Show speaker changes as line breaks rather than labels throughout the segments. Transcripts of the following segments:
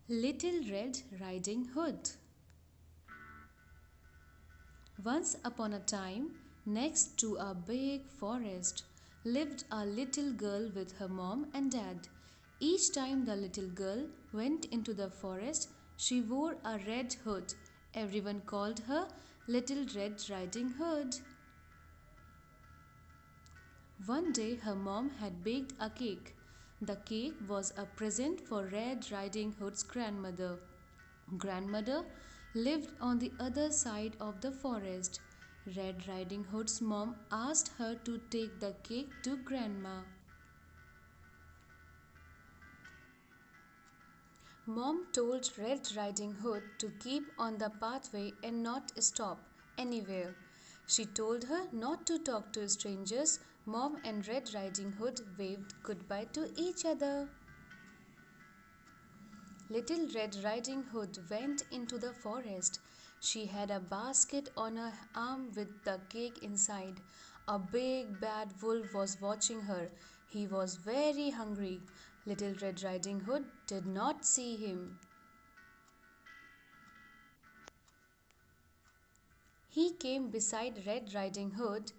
Little Red Riding Hood. Once upon a time, next to a big forest, lived a little girl with her mom and dad. Each time the little girl went into the forest, she wore a red hood. Everyone called her Little Red Riding Hood. One day her mom had baked a cake. The cake was a present for Red Riding Hood's grandmother. Grandmother lived on the other side of the forest. Red Riding Hood's mom asked her to take the cake to Grandma. Mom told Red Riding Hood to keep on the pathway and not stop anywhere. She told her not to talk to strangers. Mom and Red Riding Hood waved goodbye to each other. Little Red Riding Hood went into the forest. She had a basket on her arm with the cake inside. A big bad wolf was watching her. He was very hungry. Little Red Riding Hood did not see him. He came beside Red Riding Hood.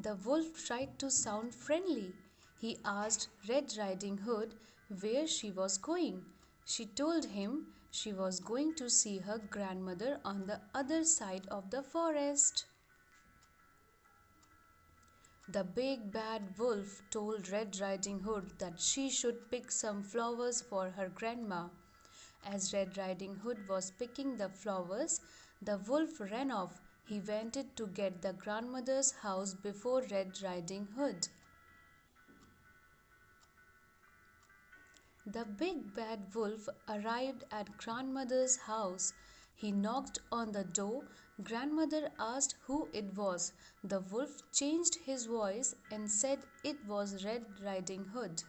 The wolf tried to sound friendly. He asked Red Riding Hood where she was going. She told him she was going to see her grandmother on the other side of the forest. The big bad wolf told Red Riding Hood that she should pick some flowers for her grandma. As Red Riding Hood was picking the flowers, the wolf ran off. He wanted to get the grandmother's house before Red Riding Hood. The big bad wolf arrived at grandmother's house. He knocked on the door. Grandmother asked who it was. The wolf changed his voice and said it was Red Riding Hood.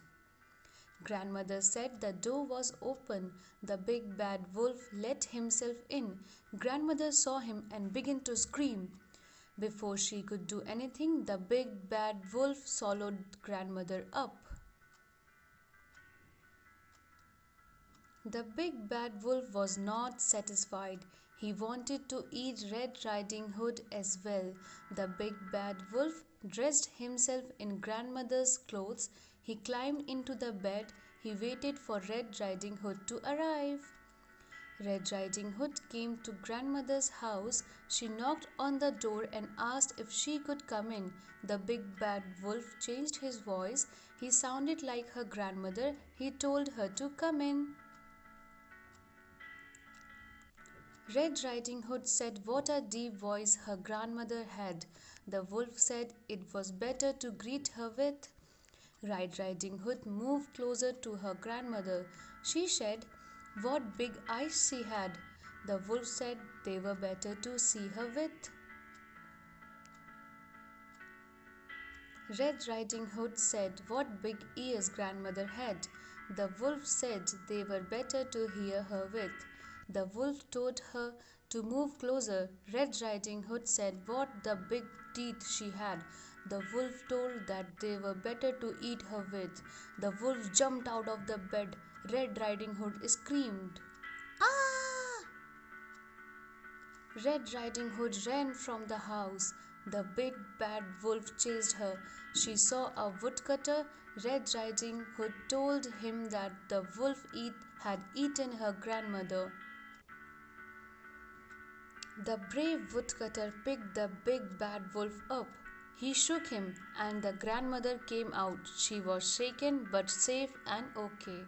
Grandmother said the door was open. The big bad wolf let himself in. Grandmother saw him and began to scream. Before she could do anything, the big bad wolf swallowed grandmother up. The big bad wolf was not satisfied. He wanted to eat Red Riding Hood as well. The big bad wolf dressed himself in grandmother's clothes. He climbed into the bed. He waited for Red Riding Hood to arrive. Red Riding Hood came to grandmother's house. She knocked on the door and asked if she could come in. The big bad wolf changed his voice. He sounded like her grandmother. He told her to come in. Red Riding Hood said what a deep voice her grandmother had. The wolf said it was better to greet her with. Red Riding Hood moved closer to her grandmother. She said what big eyes she had. The wolf said they were better to see her with. Red Riding Hood said what big ears grandmother had. The wolf said they were better to hear her with. The wolf told her to move closer. Red Riding Hood said what the big teeth she had. The wolf told that they were better to eat her with. The wolf jumped out of the bed. Red Riding Hood screamed. Ah! Red Riding Hood ran from the house. The big bad wolf chased her. She saw a woodcutter. Red Riding Hood told him that the wolf had eaten her grandmother. The brave woodcutter picked the big bad wolf up. He shook him, and the grandmother came out. She was shaken but safe and okay.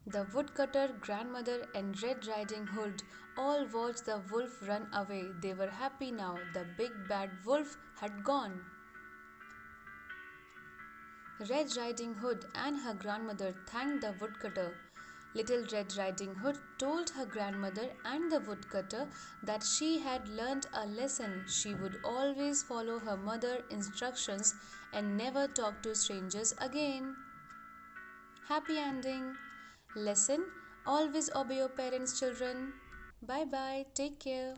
The woodcutter, grandmother, and Red Riding Hood all watched the wolf run away. They were happy now. The big bad wolf had gone. Red Riding Hood and her grandmother thanked the woodcutter. Little Red Riding Hood told her grandmother and the woodcutter that she had learnt a lesson. She would always follow her mother's instructions and never talk to strangers again. Happy ending. Lesson: always obey your parents, children. Bye bye. Take care.